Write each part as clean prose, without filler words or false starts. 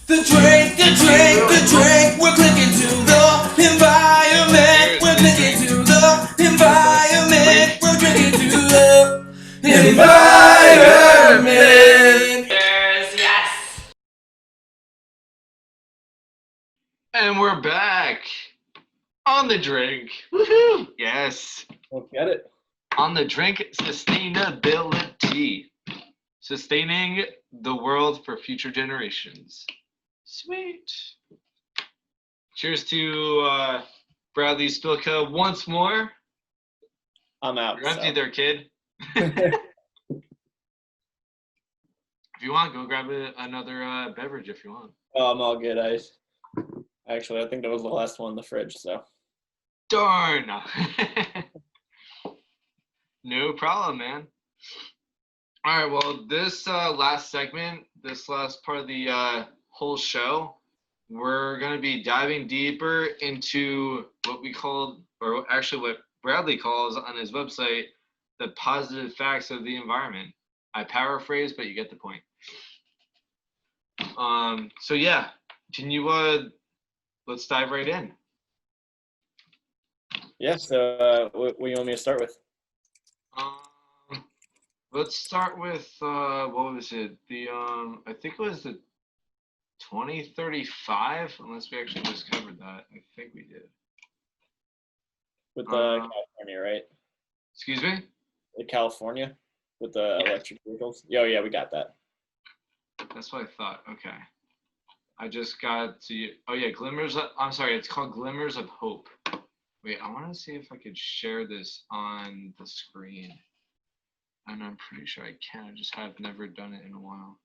The drink, we're clicking to the environment. We're clicking to the environment. We're drinking to the environment. Yes. And we're back on the drink. Woohoo! Yes. Don't get it. On the drink, sustainability. Sustaining the world for future generations. Sweet. Cheers to Bradley Spilka once more. I'm out. You're empty there, kid. If you want, go grab another beverage if you want. Oh, I'm all good. I think that was the last one in the fridge, so. Darn. No problem, man. All right, well, this last segment, this last part of the whole show, we're going to be diving deeper into what we called, or actually what Bradley calls on his website, the positive facts of the environment. I paraphrase, but you get the point. So yeah, can you, let's dive right in. Yeah, so what do you want me to start with? Let's start with, what was it? I think it was the 2035, unless we actually just covered that. I think we did. With California, right? Excuse me? With California? With the electric vehicles? Oh, yeah, we got that. That's what I thought. Okay. I just got to, oh yeah, I'm sorry, it's called Glimmers of Hope. Wait, I want to see if I could share this on the screen. And I'm pretty sure I can. I just have never done it in a while.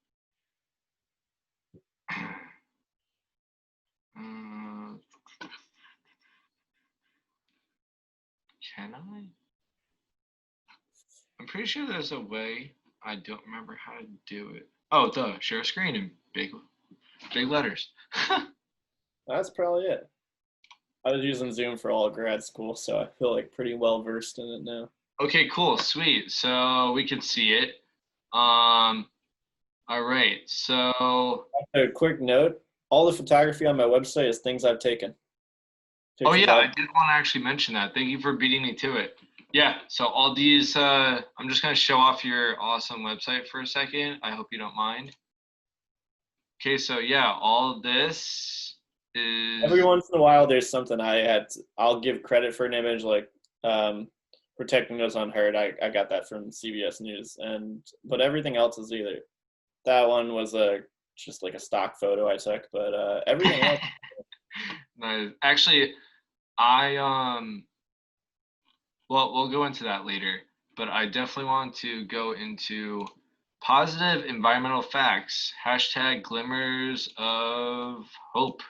Can I? I'm pretty sure there's a way. I don't remember how to do it. Oh, share screen in big letters. That's probably it. I was using Zoom for all of grad school, so I feel like pretty well versed in it now. Okay, cool, sweet. So we can see it. All right, so. A quick note, all the photography on my website is things I've taken. Oh yeah, I did want to actually mention that. Thank you for beating me to it. Yeah, so all these, I'm just going to show off your awesome website for a second. I hope you don't mind. Okay, so yeah, all this is. Every once in a while, there's something I'll give credit for an image, like Protecting Those Unheard. I got that from CBS News, but everything else is either. That one was just like a stock photo I took, but everything else. No, actually, well, we'll go into that later, but I definitely want to go into positive environmental facts, hashtag Glimmers of Hope.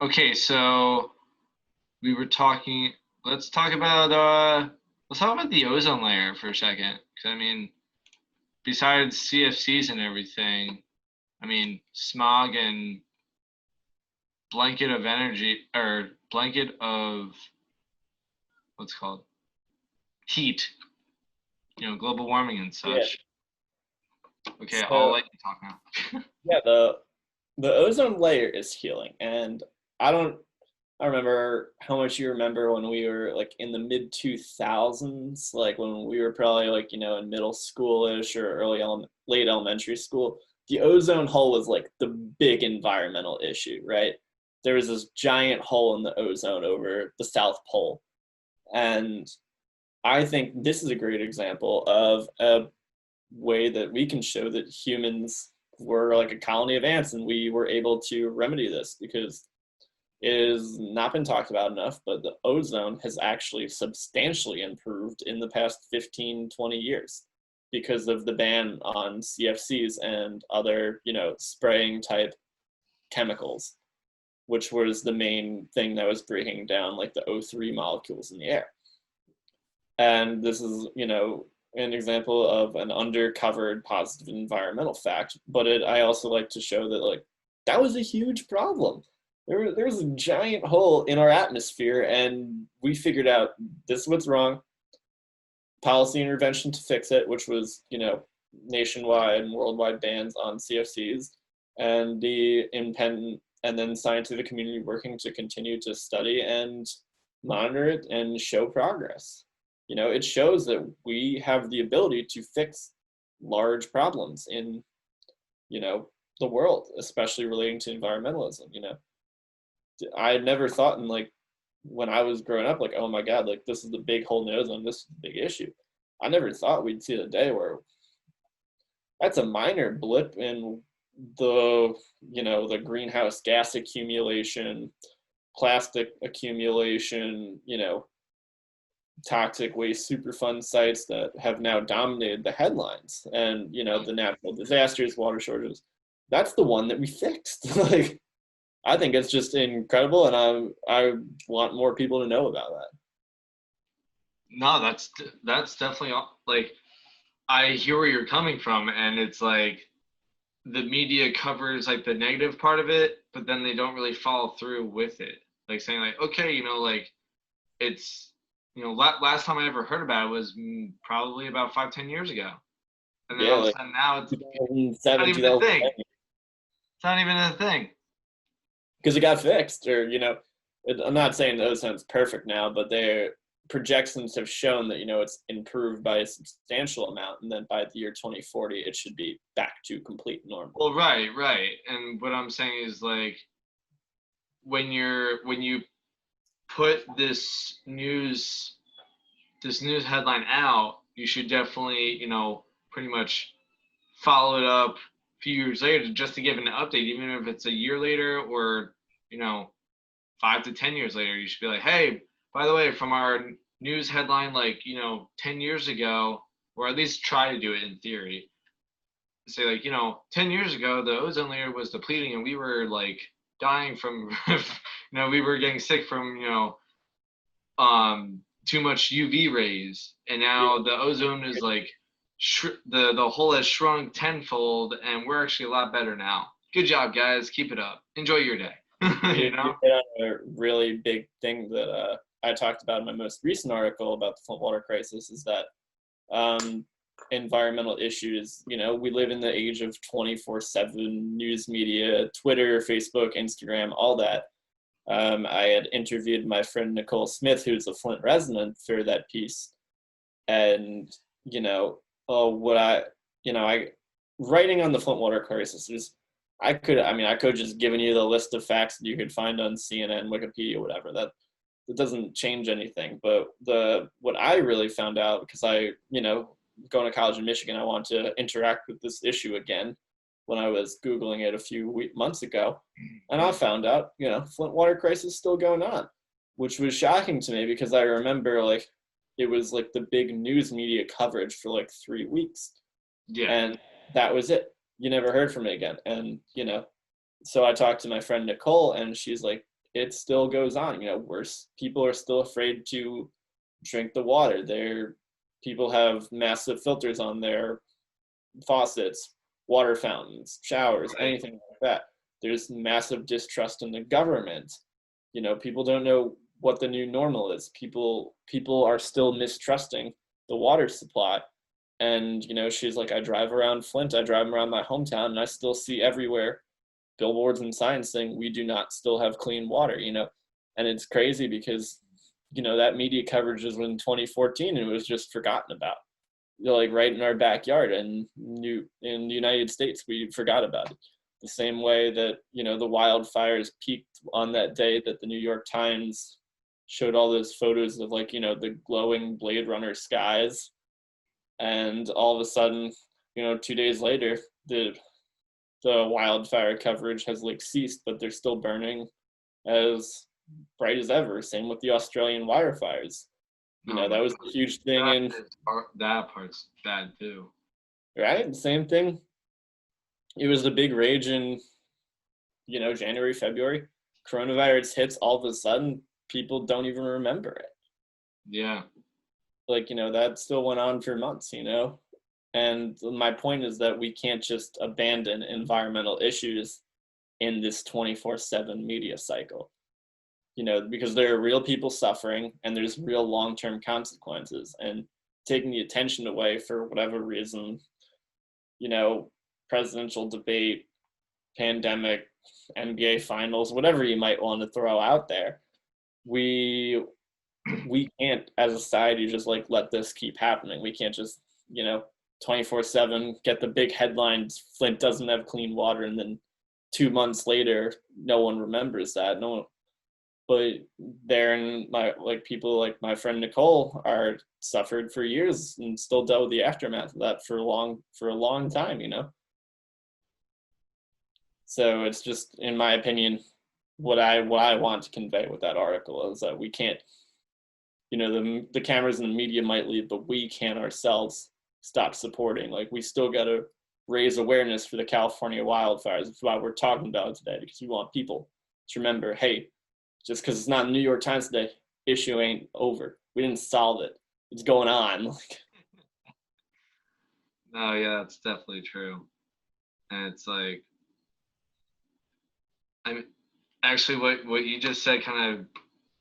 Okay, so we were talking, let's talk about the ozone layer for a second, because I mean, besides CFCs and everything, I mean, smog and blanket of energy, or blanket of, what's it called? Heat, global warming and such. Yeah. Okay, so, I'll let you talk now. Yeah, the ozone layer is healing, and I remember how much you remember when we were like in the mid 2000s, like when we were probably like, in middle school-ish or late elementary school. The ozone hole was like the big environmental issue, right? There was this giant hole in the ozone over the South Pole. And I think this is a great example of a way that we can show that humans were like a colony of ants and we were able to remedy this, because it has not been talked about enough, but the ozone has actually substantially improved in the past 15, 20 years because of the ban on CFCs and other, spraying type chemicals, which was the main thing that was breaking down like the O3 molecules in the air. And this is, an example of an undercovered positive environmental fact, but I also like to show that like that was a huge problem. There was a giant hole in our atmosphere, and we figured out this is what's wrong. Policy intervention to fix it, which was, nationwide and worldwide bans on CFCs, and the independent and then scientific community working to continue to study and monitor it and show progress. It shows that we have the ability to fix large problems in, the world, especially relating to environmentalism. I had never thought in like when I was growing up, like, oh my God, like this is the big hole in the ozone, this is the big issue. I never thought we'd see the day where that's a minor blip in the greenhouse gas accumulation, plastic accumulation, toxic waste superfund sites that have now dominated the headlines, and the natural disasters, water shortages. That's the one that we fixed. Like, I think it's just incredible, and I want more people to know about that. No, that's definitely like, I hear where you're coming from, and it's like the media covers like the negative part of it, but then they don't really follow through with it. Like saying like, okay, like it's, last time I ever heard about it was probably about 5-10 years ago. And then all of a sudden now it's not even a thing. It's not even a thing. Because it got fixed, or, I'm not saying the ozone's perfect now, but their projections have shown that, it's improved by a substantial amount. And then by the year 2040, it should be back to complete normal. Well, right. And what I'm saying is like, when you put this news headline out, you should definitely, pretty much follow it up a few years later just to give an update, even if it's a year later or, 5 to 10 years later. You should be like, hey, by the way, from our news headline, like, 10 years ago, or at least try to do it in theory, say like, 10 years ago, the ozone layer was depleting and we were like dying from, we were getting sick from, too much UV rays, and now the ozone is like the hole has shrunk tenfold, and we're actually a lot better now. Good job, guys. Keep it up. Enjoy your day. You hit on a really big thing that I talked about in my most recent article about the Flint water crisis is that environmental issues. We live in the age of 24/7 news media, Twitter, Facebook, Instagram, all that. I had interviewed my friend Nicole Smith, who's a Flint resident, for that piece, and writing on the Flint water crisis is, I could just given you the list of facts that you could find on CNN, Wikipedia, whatever. That doesn't change anything. But what I really found out, because I, going to college in Michigan, I want to interact with this issue again, when I was Googling it a few months ago, and I found out, Flint water crisis is still going on, which was shocking to me because I remember like it was like the big news media coverage for like 3 weeks. Yeah. And that was it. You never heard from it again. And, so I talked to my friend Nicole, and she's like, it still goes on. People are still afraid to drink the water. People have massive filters on their faucets, water fountains, showers, anything like that. There's massive distrust in the government. People don't know what the new normal is. People are still mistrusting the water supply. And, she's like, I drive around Flint, I drive around my hometown, and I still see everywhere billboards and signs saying we do not still have clean water, And it's crazy because, that media coverage was in 2014 and it was just forgotten about. Like right in our backyard, and in the United States, we forgot about it. The same way that, the wildfires peaked on that day that the New York Times showed all those photos of like, the glowing Blade Runner skies. And all of a sudden, 2 days later, the wildfire coverage has like ceased, but they're still burning as bright as ever. Same with the Australian wildfires. That was a huge thing. That part's bad too. Right? Same thing. It was the big rage in, January, February. Coronavirus hits, all of a sudden, people don't even remember it. Yeah. Like, that still went on for months, And my point is that we can't just abandon environmental issues in this 24/7 media cycle. Because there are real people suffering and there's real long-term consequences, and taking the attention away for whatever reason, presidential debate, pandemic, NBA finals, whatever you might want to throw out there. We can't, as a society, just like let this keep happening. We can't just 24/7 get the big headlines. Flint doesn't have clean water, and then 2 months later, no one remembers that. No one, but people like my friend Nicole are suffered for years and still dealt with the aftermath of that for a long time. So it's just, in my opinion, what I want to convey with that article is that we can't, the cameras and the media might leave, but we can't ourselves stop supporting. Like, we still got to raise awareness for the California wildfires. That's why we're talking about it today, because we want people to remember, hey, just because it's not in the New York Times today, issue ain't over. We didn't solve it. It's going on. No, yeah, that's definitely true. And it's like, actually what you just said kind of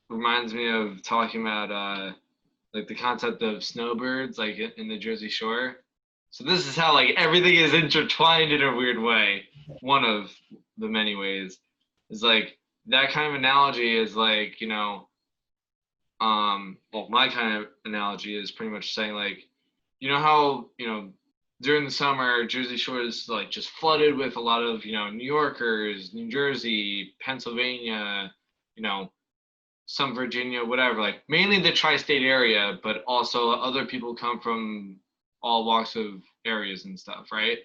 reminds me of talking about like the concept of snowbirds, like in the Jersey Shore. So this is how like everything is intertwined in a weird way. One of the many ways is like that kind of analogy is like, my kind of analogy is pretty much saying like, how, during the summer, Jersey Shore is like just flooded with a lot of, New Yorkers, New Jersey, Pennsylvania, some Virginia, whatever, like mainly the tri-state area, but also other people come from all walks of areas and stuff, right?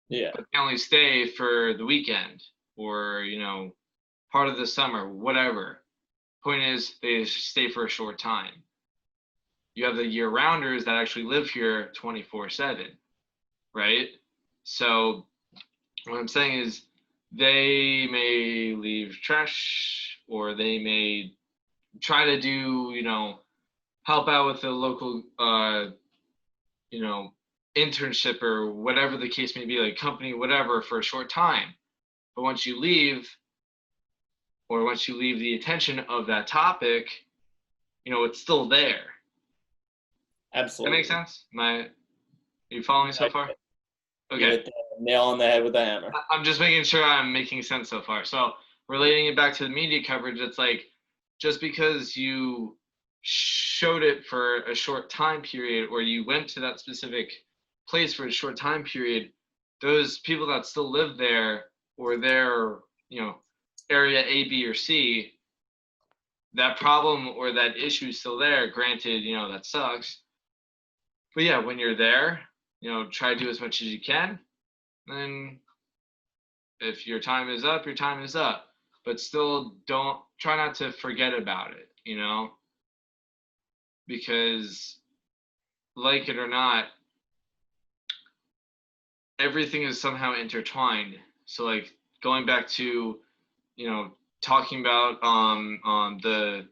Yeah. But they only stay for the weekend or, part of the summer, whatever. Point is, they stay for a short time. You have the year-rounders that actually live here 24/7, right? So what I'm saying is they may leave trash, or they may try to do, help out with the local, internship or whatever the case may be, like company, whatever, for a short time. But once you leave, or once you leave the attention of that topic, it's still there. Absolutely. That makes sense? Are you following me so far? Okay. You hit the nail on the head with a hammer. I'm just making sure I'm making sense so far. So relating it back to the media coverage, it's like, just because you showed it for a short time period, or you went to that specific place for a short time period, those people that still live there, or their, area A, B, or C, that problem or that issue is still there. Granted, that sucks. But yeah, when you're there, try to do as much as you can. Then if your time is up, your time is up. But still try not to forget about it, because like it or not, everything is somehow intertwined. So like going back to, talking about the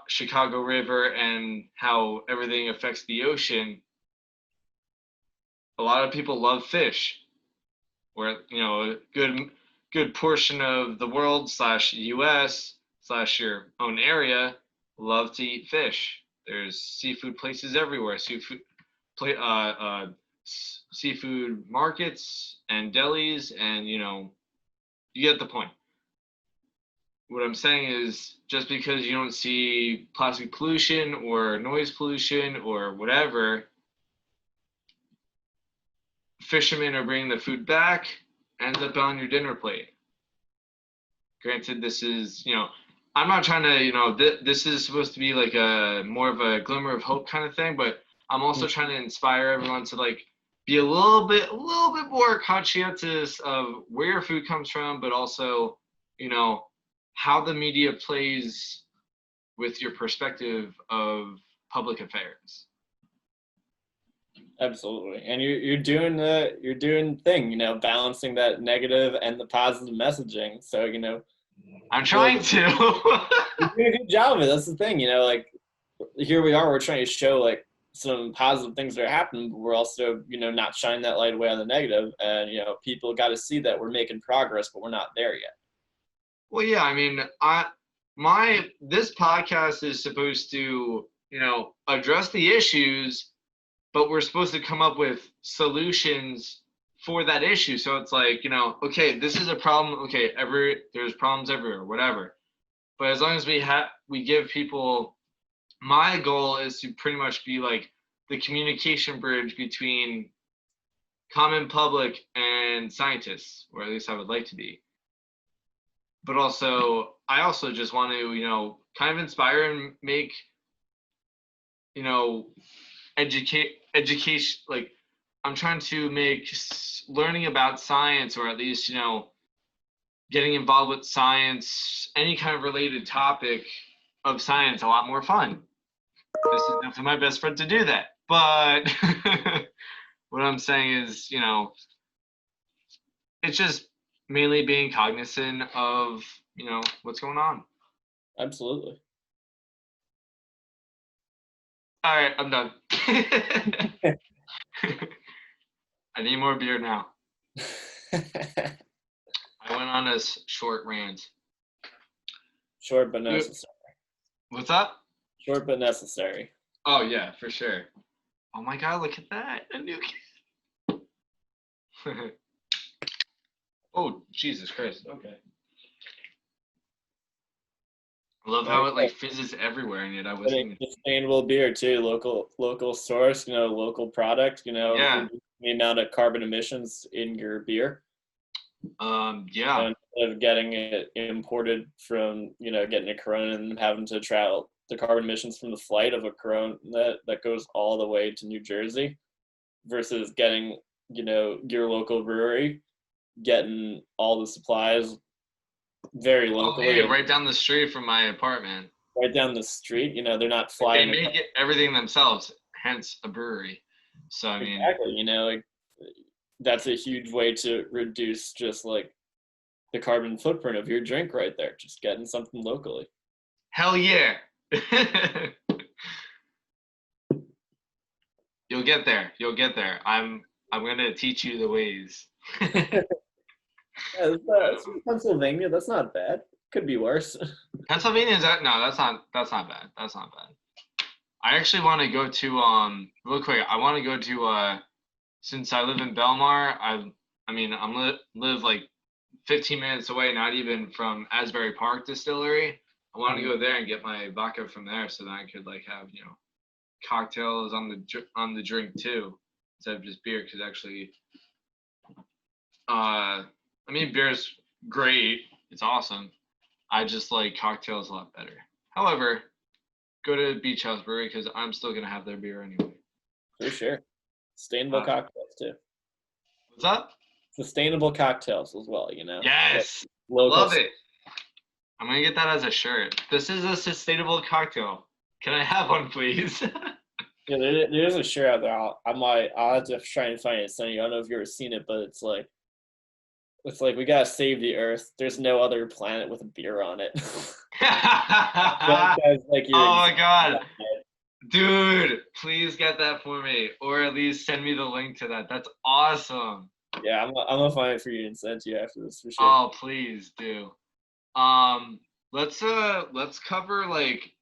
Chicago River and how everything affects the ocean. A lot of people love fish, where a good portion of the world / US / your own area love to eat fish. There's seafood places everywhere, seafood markets and delis, and you get the point. What I'm saying is, just because you don't see plastic pollution or noise pollution or whatever, fishermen are bringing the food back, ends up on your dinner plate. Granted, this is, I'm not trying to, this is supposed to be like a more of a glimmer of hope kind of thing, but I'm also trying to inspire everyone to like be a little bit more conscientious of where your food comes from, but also, how the media plays with your perspective of public affairs. Absolutely. And you're doing the thing, balancing that negative and the positive messaging. So, I'm trying to. You're doing a good job of it. That's the thing, like here we are, we're trying to show like some positive things that are happening, but we're also, not shining that light away on the negative. And, people got to see that we're making progress, but we're not there yet. Well, yeah, I mean, this podcast is supposed to, address the issues, but we're supposed to come up with solutions for that issue. So it's like, okay, this is a problem. Okay, there's problems everywhere, whatever. But as long as we give people, my goal is to pretty much be like the communication bridge between common public and scientists, or at least I would like to be. But also, I also just want to, kind of inspire and make, education, like I'm trying to make learning about science, or at least, getting involved with science, any kind of related topic of science, a lot more fun. This is definitely my best friend to do that. But what I'm saying is, it's just mainly being cognizant of, what's going on. Absolutely. All right, I'm done. I need more beer now. I went on a short rant. Short but necessary. What's up? Short but necessary. Oh yeah, for sure. Oh my God, look at that! A new kid. Oh Jesus Christ! Okay. I love how it like fizzes everywhere, and yet I wasn't. Sustainable beer too, local source, local product, Yeah. the amount of carbon emissions in your beer. Yeah. And instead of getting it imported from, getting a Corona and having to travel the carbon emissions from the flight of a Corona that goes all the way to New Jersey, versus getting, your local brewery, getting all the supplies very locally. Oh, hey, right down the street from my apartment. Right down the street, they're not flying. They make everything themselves, hence a brewery. So I mean, exactly, that's a huge way to reduce just like the carbon footprint of your drink right there. Just getting something locally. Hell yeah. You'll get there. I'm gonna teach you the ways. Yeah, that's Pennsylvania. That's not bad. Could be worse. Pennsylvania is that? No, that's not bad. That's not bad. I actually want to go to real quick. I want to go to since I live in Belmar. I live like 15 minutes away, not even from Asbury Park Distillery. I want to go there and get my vodka from there, so that I could like have cocktails on the drink too, instead of just beer. Because actually, beer's great. It's awesome. I just like cocktails a lot better. However, go to Beach House Brewery because I'm still gonna have their beer anyway. For sure. Sustainable cocktails too. What's up? Sustainable cocktails as well, Yes. Local. Love it. I'm gonna get that as a shirt. This is a sustainable cocktail. Can I have one, please? Yeah, there's a shirt out there. I'll have to try and find it. So I don't know if you've ever seen it, but it's like we gotta save the Earth. There's no other planet with a beer on it. Oh my God, dude! Please get that for me, or at least send me the link to that. That's awesome. Yeah, I'm gonna find it for you and send it to you after this for sure. Oh, please do. Let's cover like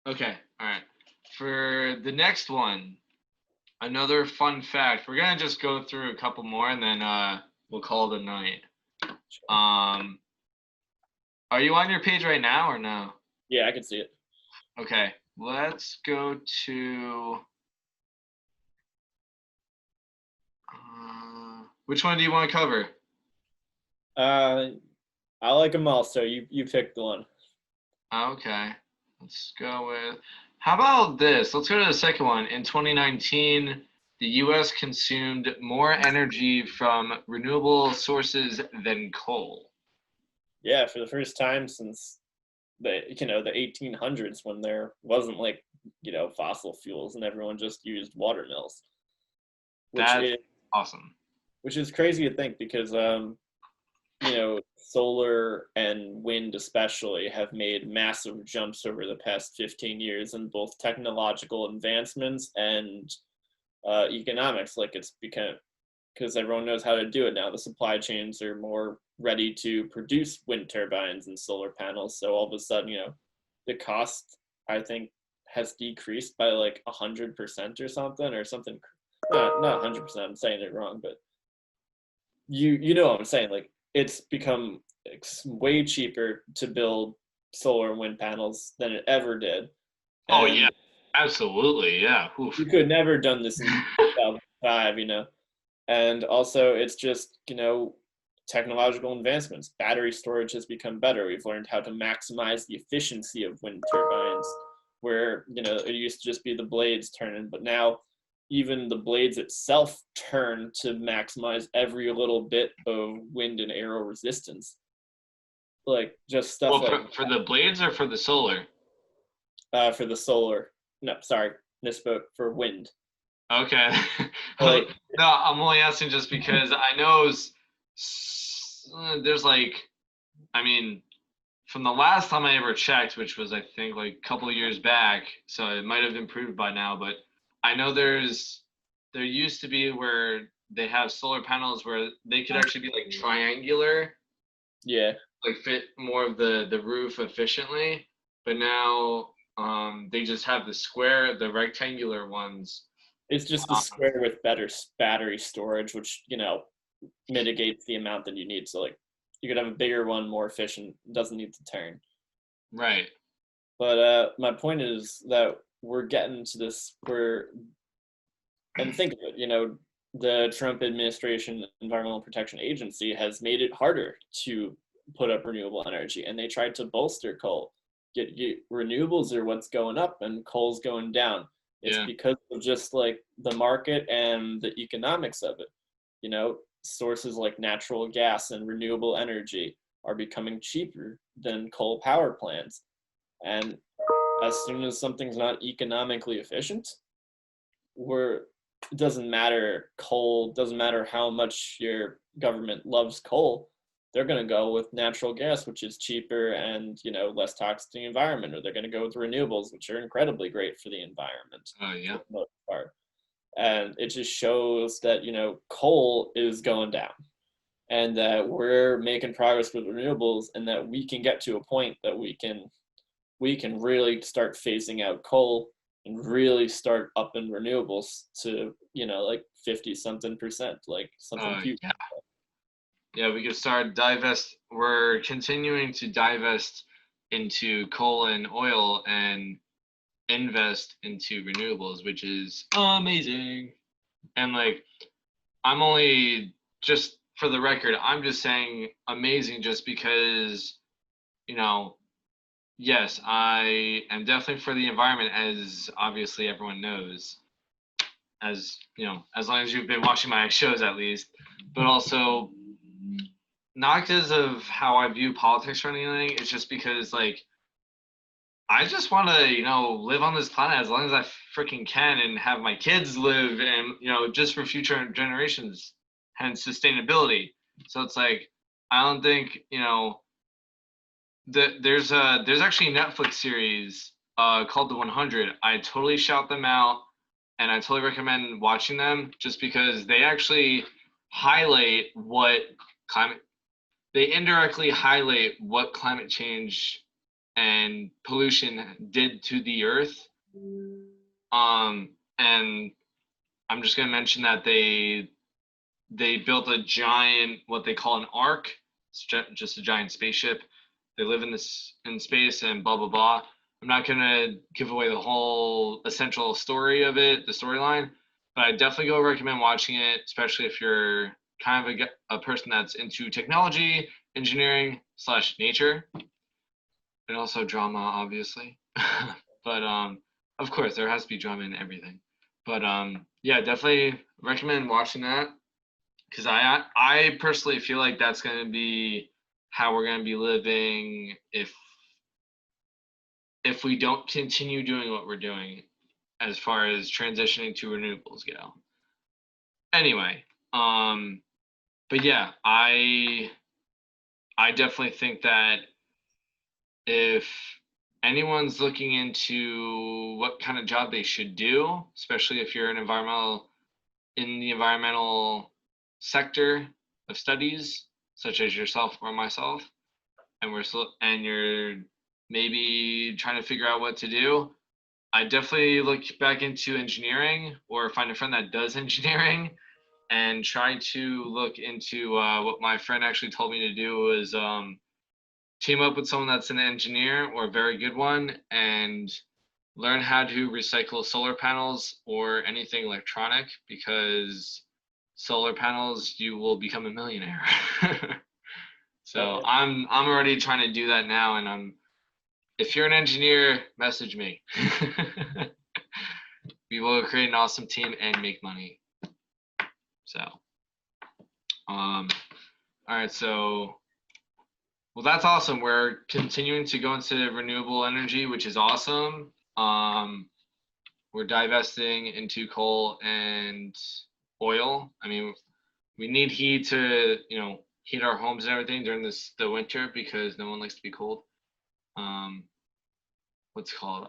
okay, all right. For the next one, another fun fact. We're gonna just go through a couple more and then we'll call it a night. Are you on your page right now or no? Yeah, I can see it. Okay, let's go to which one do you want to cover? I like them all, so you pick the one. Okay, let's go with. How about this? Let's go to the second one. In 2019, the U.S. consumed more energy from renewable sources than coal. Yeah, for the first time since the 1800s, when there wasn't like fossil fuels and everyone just used water mills. That's awesome. Which is crazy to think because solar and wind especially have made massive jumps over the past 15 years in both technological advancements and economics. Like it's become, because everyone knows how to do it now. The supply chains are more ready to produce wind turbines and solar panels. So all of a sudden, the cost, I think, has decreased by like 100% or something. Not 100%. I'm saying it wrong, but you know what I'm saying. Like it's become way cheaper to build solar and wind panels than it ever did. Oh yeah, And absolutely, yeah. Oof. you could never done this in 2005, And also, it's just, technological advancements. Battery storage has become better. We've learned how to maximize the efficiency of wind turbines, where, it used to just be the blades turning, but now even the blades itself turn to maximize every little bit of wind and aero resistance. Like, just stuff Well, like for the blades or for the solar? for the solar. No, sorry, misspoke, for wind. Okay. Like, No, I'm only asking just because I know there's like, I mean, from the last time I ever checked, which was I think like a couple of years back, so it might have improved by now, but I know there used to be where they have solar panels where they could actually be like triangular, yeah, like fit more of the roof efficiently, but now they just have the rectangular ones. it's just the square with better battery storage, which mitigates the amount that you need. So like you could have a bigger one, more efficient, doesn't need to turn. Right. But my point is that we're getting to this and think of it, the Trump administration Environmental Protection Agency has made it harder to put up renewable energy, and they tried to bolster coal. Renewables are what's going up and coal's going down. It's Yeah. because of just like the market and the economics of it. Sources like natural gas and renewable energy are becoming cheaper than coal power plants. And as soon as something's not economically efficient, it doesn't matter doesn't matter how much your government loves coal, they're going to go with natural gas, which is cheaper and less toxic to the environment, or they're going to go with renewables, which are incredibly great for the environment. Oh yeah. For the most part. And it just shows that coal is going down, and that we're making progress with renewables, and that we can get to a point that we can really start phasing out coal and really start upping renewables to like 50 something percent, like something huge. Yeah, we could start we're continuing to divest into coal and oil and invest into renewables, which is amazing. And like, I'm only, just for the record, I'm just saying amazing just because, yes, I am definitely for the environment, as obviously everyone knows, as as long as you've been watching my shows at least, but also not because of how I view politics or anything. It's just because like I just want to live on this planet as long as I freaking can and have my kids live, and just for future generations, hence sustainability. So it's like I don't think there's actually a Netflix series called The 100. I totally shout them out, and I totally recommend watching them just because they actually highlight what climate they indirectly highlight what climate change and pollution did to the earth. And I'm just going to mention that they built a giant, what they call an ark. It's just a giant spaceship. They live in space and blah blah blah. I'm not going to give away the whole essential story of it, the storyline, but I definitely go recommend watching it, especially if you're kind of a person that's into technology, engineering / nature, and also drama, obviously. But of course, there has to be drama in everything. But yeah, definitely recommend watching that, because I personally feel like that's going to be how we're going to be living if we don't continue doing what we're doing as far as transitioning to renewables go. Anyway, but yeah, I definitely think that if anyone's looking into what kind of job they should do, especially if you're in the environmental sector of studies, such as yourself or myself, and you're maybe trying to figure out what to do, I definitely look back into engineering or find a friend that does engineering and try to look into what my friend actually told me to do was team up with someone that's an engineer or a very good one and learn how to recycle solar panels or anything electronic, because solar panels, you will become a millionaire. So I'm already trying to do that now, and if you're an engineer, message me. We will create an awesome team and make money. So all right, so well, that's awesome. We're continuing to go into renewable energy, which is awesome. We're divesting into coal and oil. I mean, we need heat to, heat our homes and everything during the winter because no one likes to be cold. What's it called?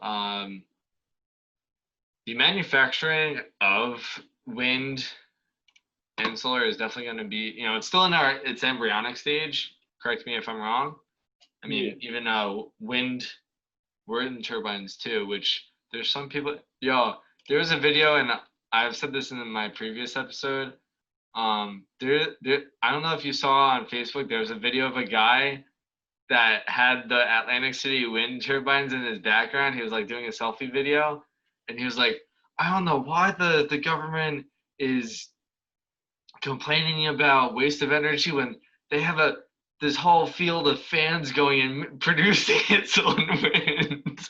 The manufacturing of wind and solar is definitely going to be, it's still in its embryonic stage. Correct me if I'm wrong. I mean, even wind turbines too, which there's some people, there was a video, and I've said this in my previous episode. I don't know if you saw on Facebook, there was a video of a guy that had the Atlantic City wind turbines in his background. He was like doing a selfie video, and he was like, I don't know why the government is complaining about waste of energy when they have this whole field of fans going and producing its own wind.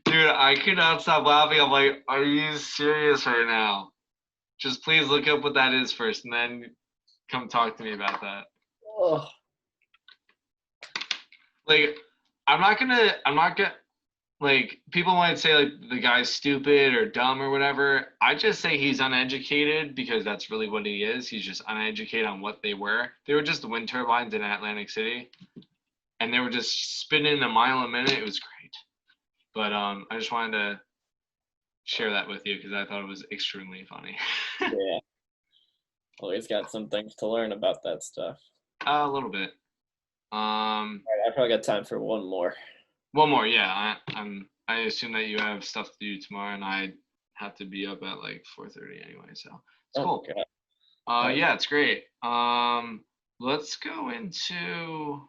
Dude, I could not stop laughing. I'm like, are you serious right now? Just please look up what that is first, and then come talk to me about that. Oh. Like, I'm not gonna, like, people might say, like, the guy's stupid or dumb or whatever. I just say he's uneducated because that's really what he is. He's just uneducated on what they were. They were just wind turbines in Atlantic City, and they were just spinning a mile a minute. It was great. But I just wanted to share that with you because I thought it was extremely funny. Yeah. Always got some things to learn about that stuff. A little bit. All right, I probably got time for one more. One more, yeah. I assume that you have stuff to do tomorrow, and I have to be up at like 4:30 anyway, so it's cool. Okay. Yeah, it's great. Let's go into.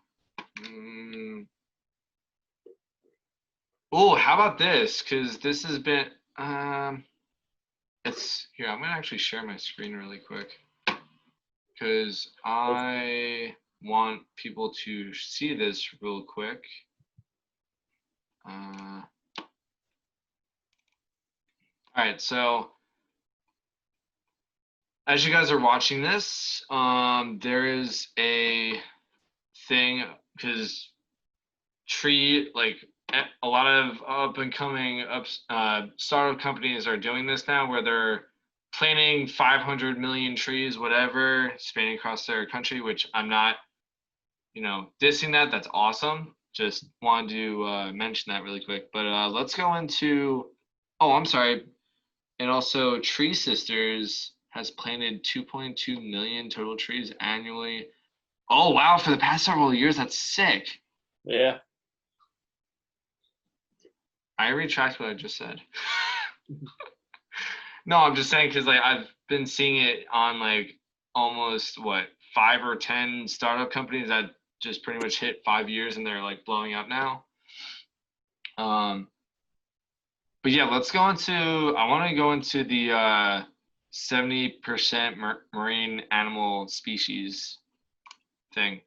Oh, how about this? Because this has been. It's here. I'm gonna actually share my screen really quick because I want people to see this real quick. All right, so as you guys are watching this, there is a thing because a lot of up and coming startup companies are doing this now, where they're planting 500 million trees, whatever, spanning across their country. Which I'm not, dissing that. That's awesome. Just wanted to mention that really quick. But let's go into. Oh, I'm sorry. And also, Tree Sisters has planted 2.2 million total trees annually. Oh, wow. For the past several years, that's sick. Yeah. I retract what I just said. No, I'm just saying because I've been seeing it on almost 5 or 10 startup companies that just pretty much hit 5 years and they're blowing up now. But yeah, let's go into. I want to go into the 70% marine animal species thing.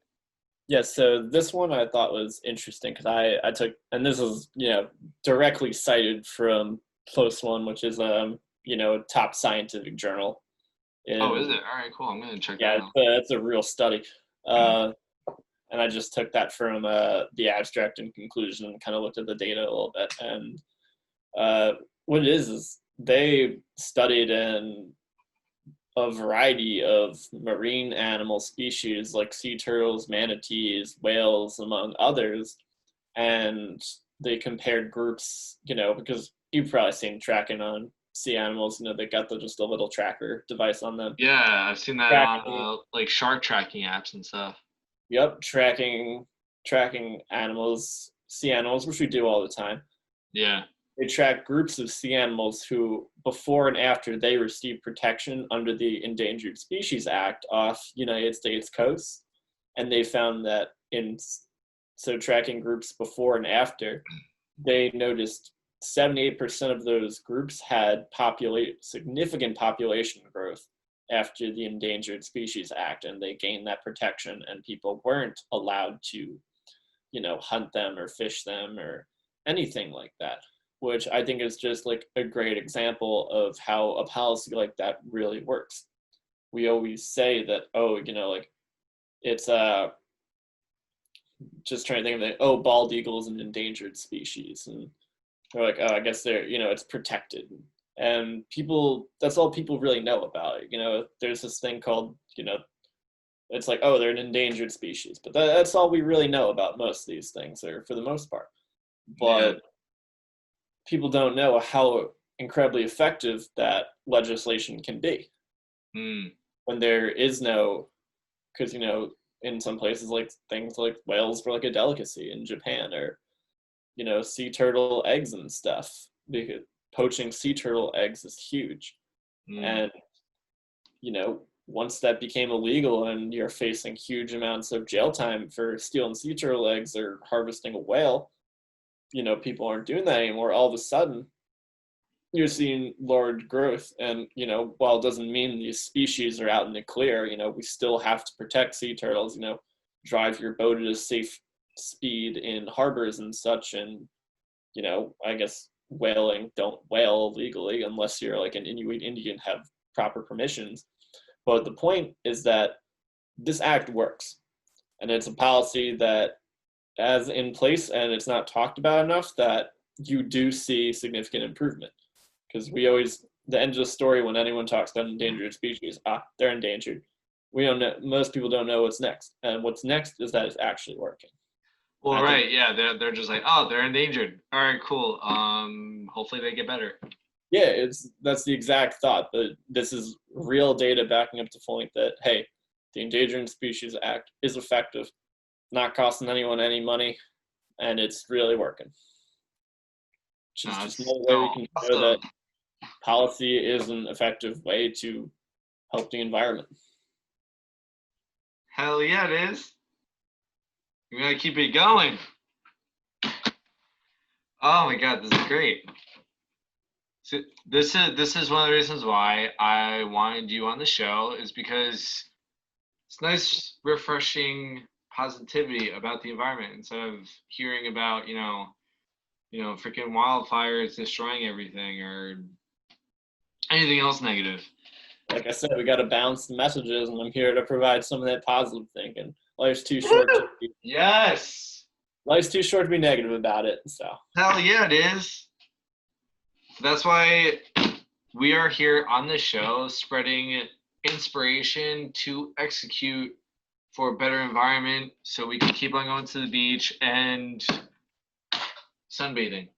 Yeah, so this one I thought was interesting because I took, and this is, directly cited from Close One, which is a top scientific journal. Oh, is it? All right, cool. I'm gonna check that out. Yeah, it's a real study. And I just took that from the abstract and conclusion and kind of looked at the data a little bit. And what it is they studied in a variety of marine animal species like sea turtles, manatees, whales, among others. And they compared groups, because you've probably seen tracking on sea animals. They got just a little tracker device on them. Yeah, I've seen that on Tracking, like shark tracking apps and stuff. yep, tracking animals, sea animals, which we do all the time. Yeah. They track groups of sea animals who, before and after they received protection under the Endangered Species Act off United States coasts, and they found that tracking groups before and after, they noticed 78% of those groups had significant population growth after the Endangered Species Act, and they gained that protection, and people weren't allowed to, hunt them or fish them or anything like that, which I think is just like a great example of how a policy like that really works. We always say that, oh, like it's just trying to think of it, oh, bald eagle is an endangered species, and they're like, oh, I guess it's protected, and that's all people really know about it. There's this thing called, it's like, oh, they're an endangered species, but that's all we really know about most of these things, or for the most part. Yeah. But people don't know how incredibly effective that legislation can be Hmm. when there is no, because in some places, like things like whales were like a delicacy in Japan, or sea turtle eggs and stuff, because poaching sea turtle eggs is huge. Hmm. And once that became illegal and you're facing huge amounts of jail time for stealing sea turtle eggs or harvesting a whale, people aren't doing that anymore. All of a sudden, you're seeing large growth. And, while it doesn't mean these species are out in the clear, we still have to protect sea turtles, drive your boat at a safe speed in harbors and such. And, I guess whaling, don't whale legally unless you're like an Inuit Indian, have proper permissions. But the point is that this act works. And it's a policy that as in place, and it's not talked about enough, that you do see significant improvement. Because the end of the story when anyone talks about endangered species, they're endangered. We don't know, most people don't know what's next. And what's next is that it's actually working. Well, I think, right, yeah, they're just like, oh, they're endangered. All right, cool. Hopefully they get better. yeah, that's the exact thought. But this is real data backing up the point that, hey, the Endangered Species Act is effective, not costing anyone any money, and it's really working. Which is just That's another way so we can show that awesome. policy is an effective way to help the environment. Hell yeah, it is. We gotta keep it going. Oh my god, this is great. So this is one of the reasons why I wanted you on the show, is because it's nice, refreshing positivity about the environment instead of hearing about freaking wildfires destroying everything or anything else negative. Like I said, we got to balance the messages, and I'm here to provide some of that positive thinking. Life's too short to be Yes. life's too short to be negative about it. So Hell yeah, it is. That's why we are here on the show spreading inspiration to execute for a better environment so we can keep on going to the beach and sunbathing.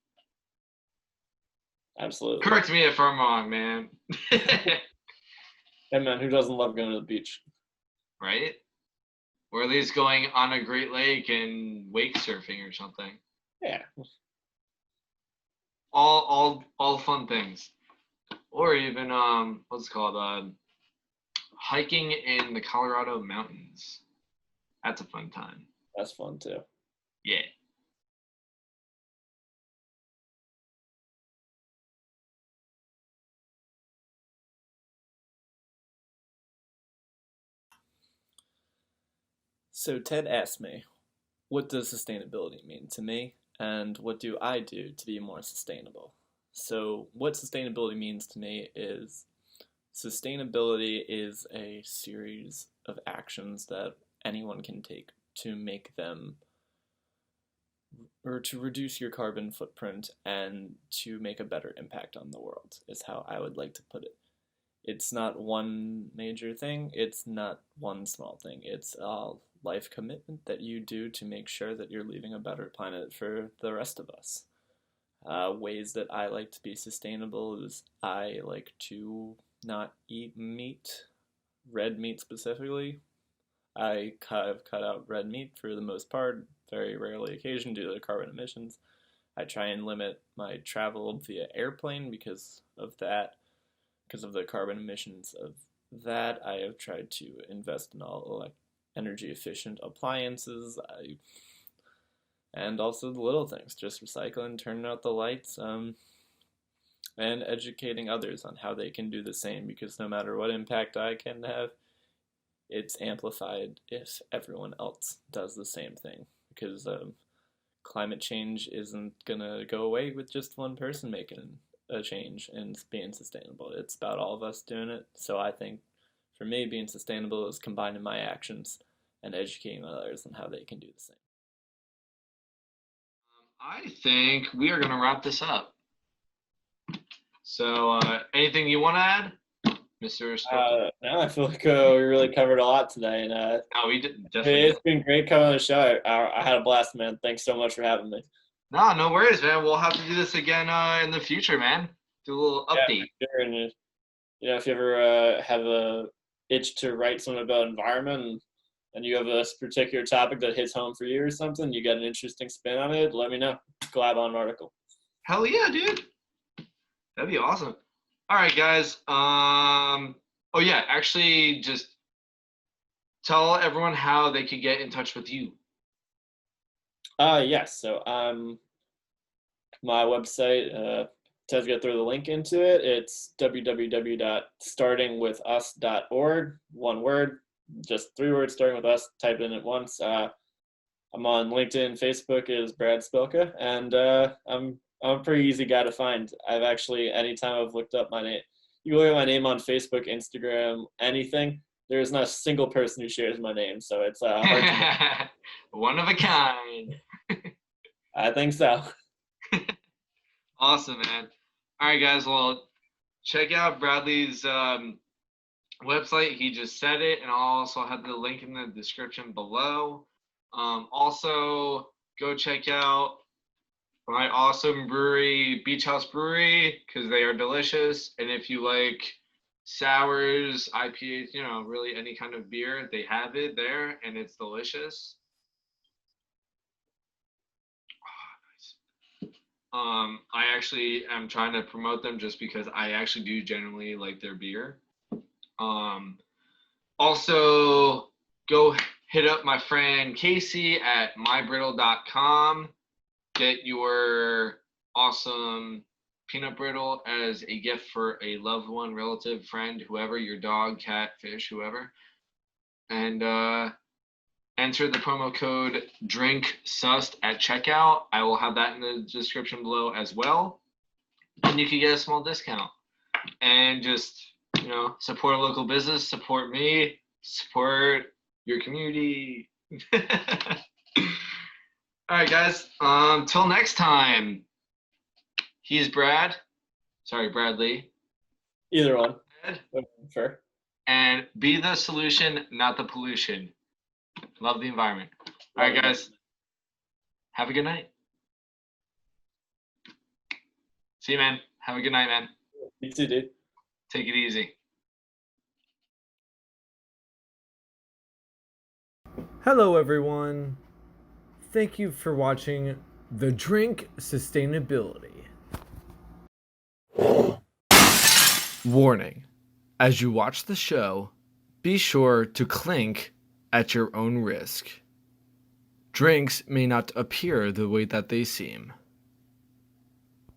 absolutely, Correct me if I'm wrong, man. hey man, who doesn't love going to the beach? Right? Or at least going on a Great Lake and wake surfing or something. Yeah, All fun things. Or even what's it called? Hiking in the Colorado mountains. That's a fun time. that's fun too. Yeah. So Ted asked me, what does sustainability mean to me, and what do I do to be more sustainable? So what sustainability means to me is sustainability is a series of actions that anyone can take to make them, or to reduce your carbon footprint and to make a better impact on the world, is how I would like to put it. It's not one major thing, it's not one small thing. It's a life commitment that you do to make sure that you're leaving a better planet for the rest of us. Ways that I like to be sustainable is I like to not eat meat, red meat specifically. I've cut out red meat for the most part, very rarely occasion due to the carbon emissions. I try and limit my travel via airplane because of that, because of the carbon emissions of that. I have tried to invest in all energy efficient appliances. And also the little things, just recycling, turning out the lights, and educating others on how they can do the same. Because no matter what impact I can have, it's amplified if everyone else does the same thing. Because climate change isn't gonna go away with just one person making a change and being sustainable. It's about all of us doing it. So I think for me, being sustainable is combining my actions and educating others on how they can do the same. I think we are going to wrap this up. So, anything you want to add, Mr. Spilka? No, I feel like we really covered a lot today, and No, we did definitely. it's been great coming on the show. I had a blast, man. Thanks so much for having me. No worries, man. We'll have to do this again in the future, man. Do a little update. Yeah, sure. And if you ever have a itch to write something about environment, and you have a particular topic that hits home for you or something, you got an interesting spin on it, let me know. Collab on an article. Hell yeah, dude. That'd be awesome. All right, guys. Oh yeah, actually, just tell everyone how they could get in touch with you. Yes. So my website, to get through the link into it, it's www.startingwithus.org. One word, just 3 words, starting with us. Type in it once. I'm on LinkedIn, Facebook is Brad Spilka, and I'm a pretty easy guy to find. I've actually, anytime I've looked up my name, you look at my name on Facebook, Instagram, anything, there's not a single person who shares my name, so it's hard to One of a kind. I think so. Awesome, man. All right, guys. Well, check out Bradley's website. He just said it, and I'll also have the link in the description below. Also, go check out my awesome brewery, Beach House Brewery, because they are delicious. And if you like sours, IPAs, really any kind of beer, they have it there, and it's delicious. I actually am trying to promote them just because I actually do generally like their beer. Also, go hit up my friend Casey at mybrittle.com. Get your awesome peanut brittle as a gift for a loved one, relative, friend, whoever, your dog, cat, fish, whoever. And enter the promo code DRINKSUST at checkout. I will have that in the description below as well. And you can get a small discount. And just, support a local business, support me, support your community. All right, guys. Till next time. He's Brad. Sorry, Bradley. Either one. Sure. And be the solution, not the pollution. Love the environment. All right, guys. Have a good night. See you, man. Have a good night, man. You too, dude. Take it easy. Hello, everyone. Thank you for watching The Drink Sustainability. Warning. As you watch the show, be sure to clink at your own risk. Drinks may not appear the way that they seem.